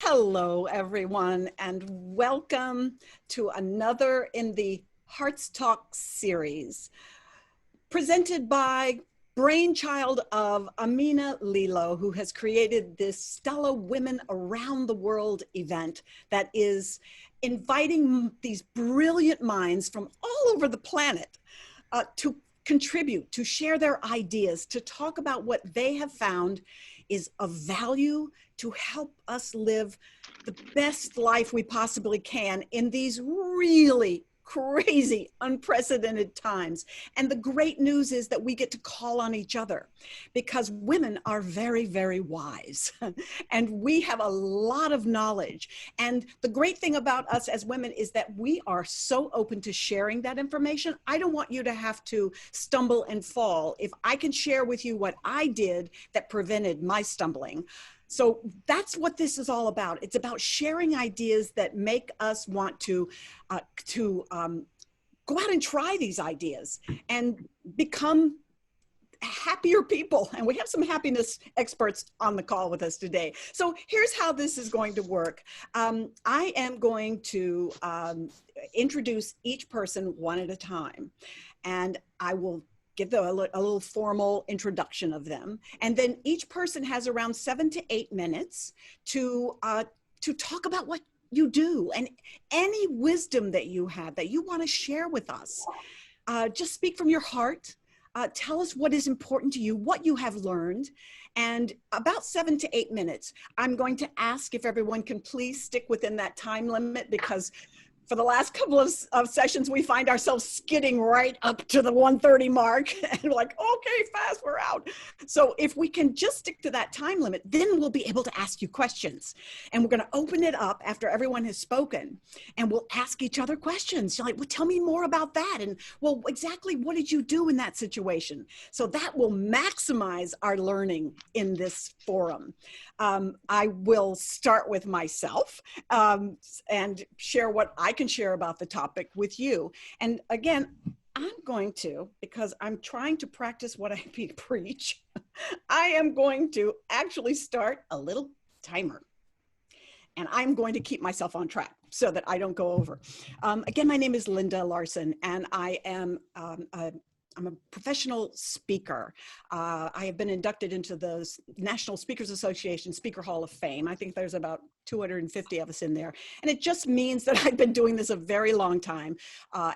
Hello, everyone, and welcome to another in the Hearts Talk series, presented by brainchild of Amina Lilo, who has created this Stella Women Around the World event that is inviting these brilliant minds from all over the planet to contribute, to share their ideas, to talk about what they have found is of value to help us live the best life we possibly can in these really crazy, unprecedented times. And the great news is that we get to call on each other because women are very, very wise and we have a lot of knowledge. And the great thing about us as women is that we are so open to sharing that information. I don't want you to have to stumble and fall. If I can share with you what I did that prevented my stumbling. So that's what this is all about. It's about sharing ideas that make us want to go out and try these ideas and become happier people. And we have some happiness experts on the call with us today. So here's how this is going to work. I am going to introduce each person one at a time, and I will give them a little formal introduction of them. And then each person has around 7 to 8 minutes to talk about what you do and any wisdom that you have that you want to share with us. Just speak from your heart. Tell us what is important to you, what you have learned. And about 7 to 8 minutes, I'm going to ask if everyone can please stick within that time limit, because for the last couple of sessions, we find ourselves skidding right up to the 1:30 mark and we're like, okay, fast, we're out. So if we can just stick to that time limit, then we'll be able to ask you questions. And we're going to open it up after everyone has spoken, and we'll ask each other questions. You're like, well, tell me more about that. And well, exactly what did you do in that situation? So that will maximize our learning in this forum. I will start with myself and share what I can share about the topic with you. And again, I'm going to, because I'm trying to practice what I preach, I am going to actually start a little timer. And I'm going to keep myself on track so that I don't go over. Again, my name is Linda Larsen, and I am I'm a professional speaker. I have been inducted into the National Speakers Association Speaker Hall of Fame. I think there's about 250 of us in there. And it just means that I've been doing this a very long time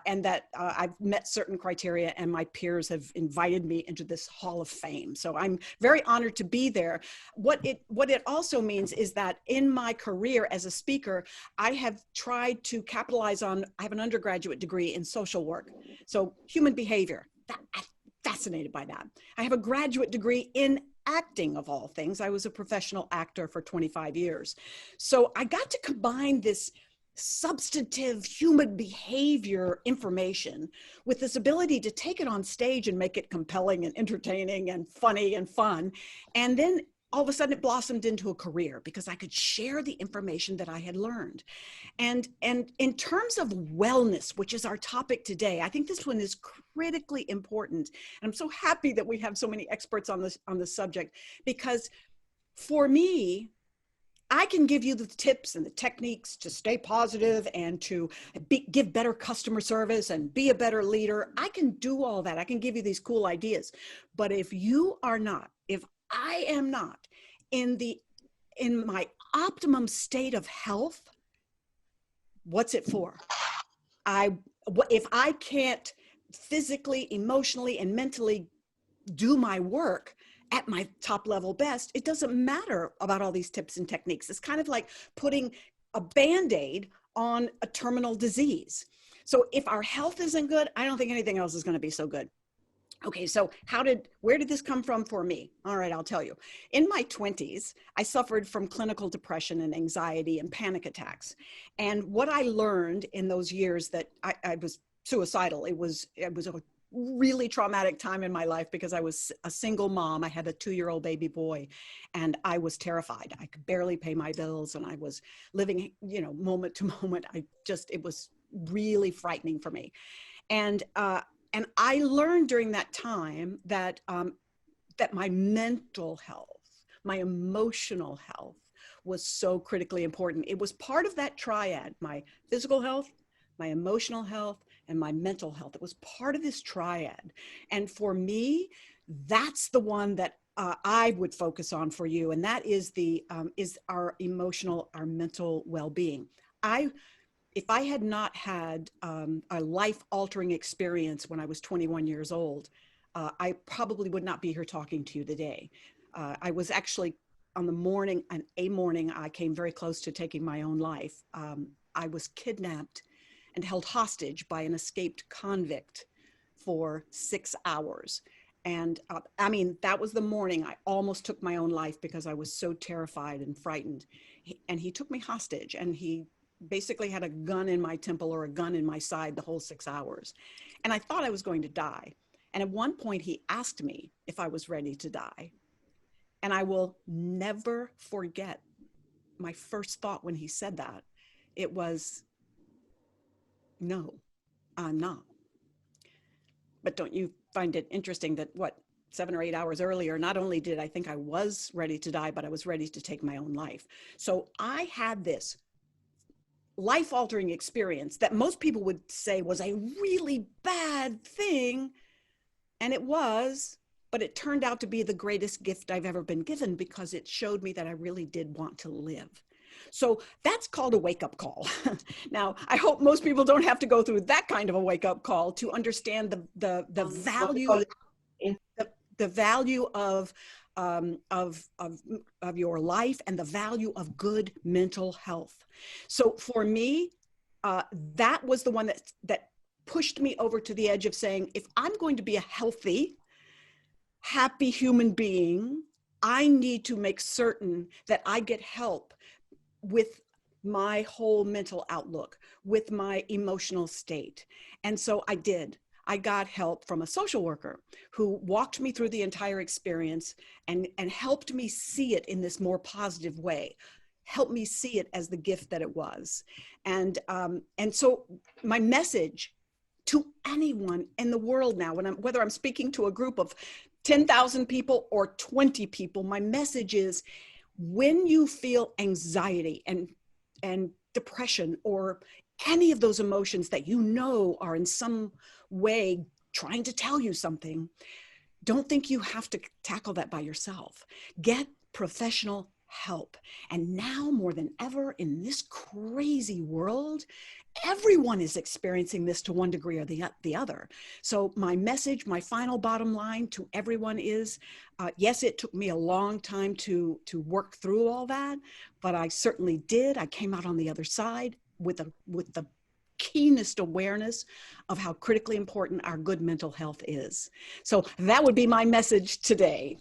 and that I've met certain criteria, and my peers have invited me into this Hall of Fame. So I'm very honored to be there. What it also means is that in my career as a speaker, I have tried to capitalize on, I have an undergraduate degree in social work. So human behavior. I'm fascinated by that. I have a graduate degree in acting, of all things. I was a professional actor for 25 years. So I got to combine this substantive human behavior information with this ability to take it on stage and make it compelling and entertaining and funny and fun. And then all of a sudden it blossomed into a career because I could share the information that I had learned. And in terms of wellness, which is our topic today, I think this one is critically important. And I'm so happy that we have so many experts on this subject, because for me, I can give you the tips and the techniques to stay positive and to give better customer service and be a better leader. I can do all that. I can give you these cool ideas. But if you are not, if I am not in my optimum state of health, what's it for? If I can't physically, emotionally, and mentally do my work at my top level best, it doesn't matter about all these tips and techniques. It's kind of like putting a Band-Aid on a terminal disease. So if our health isn't good, I don't think anything else is going to be so good. Okay, so where did this come from for me? All right, I'll tell you. In my 20s, I suffered from clinical depression and anxiety and panic attacks. And what I learned in those years that I was suicidal, it was a really traumatic time in my life because I was a single mom. I had a 2-year-old baby boy, and I was terrified. I could barely pay my bills, and I was living, moment to moment. It was really frightening for me. And I learned during that time that my mental health, my emotional health was so critically important. It was part of that triad, my physical health, my emotional health, and my mental health. It was part of this triad. And for me, that's the one that I would focus on for you. And that is is our emotional, our mental well-being. If I had not had a life-altering experience when I was 21 years old, I probably would not be here talking to you today. I was actually on a morning, I came very close to taking my own life. I was kidnapped and held hostage by an escaped convict for 6 hours. And I mean, that was the morning I almost took my own life because I was so terrified and frightened. And he took me hostage, and he basically had a gun in my temple or a gun in my side the whole 6 hours. And I thought I was going to die. And at one point he asked me if I was ready to die. And I will never forget my first thought when he said that. It was, no, I'm not. But don't you find it interesting that 7 or 8 hours earlier, not only did I think I was ready to die, but I was ready to take my own life. So I had this life-altering experience that most people would say was a really bad thing. And it was, but it turned out to be the greatest gift I've ever been given, because it showed me that I really did want to live. So that's called a wake-up call. Now, I hope most people don't have to go through that kind of a wake-up call to understand the value, the value of your life and the value of good mental health. So for me, that was the one that pushed me over to the edge of saying, if I'm going to be a healthy, happy human being, I need to make certain that I get help with my whole mental outlook, with my emotional state. And so I did. I got help from a social worker who walked me through the entire experience and helped me see it in this more positive way, helped me see it as the gift that it was. And so my message to anyone in the world now, whether I'm speaking to a group of 10,000 people or 20 people, my message is, when you feel anxiety and depression or any of those emotions that you know are in some way trying to tell you something, don't think you have to tackle that by yourself. Get professional help. And now more than ever in this crazy world, everyone is experiencing this to one degree or the other. So my message, my final bottom line to everyone is, yes, it took me a long time to work through all that, but I certainly did. I came out on the other side with the keenest awareness of how critically important our good mental health is. So that would be my message today.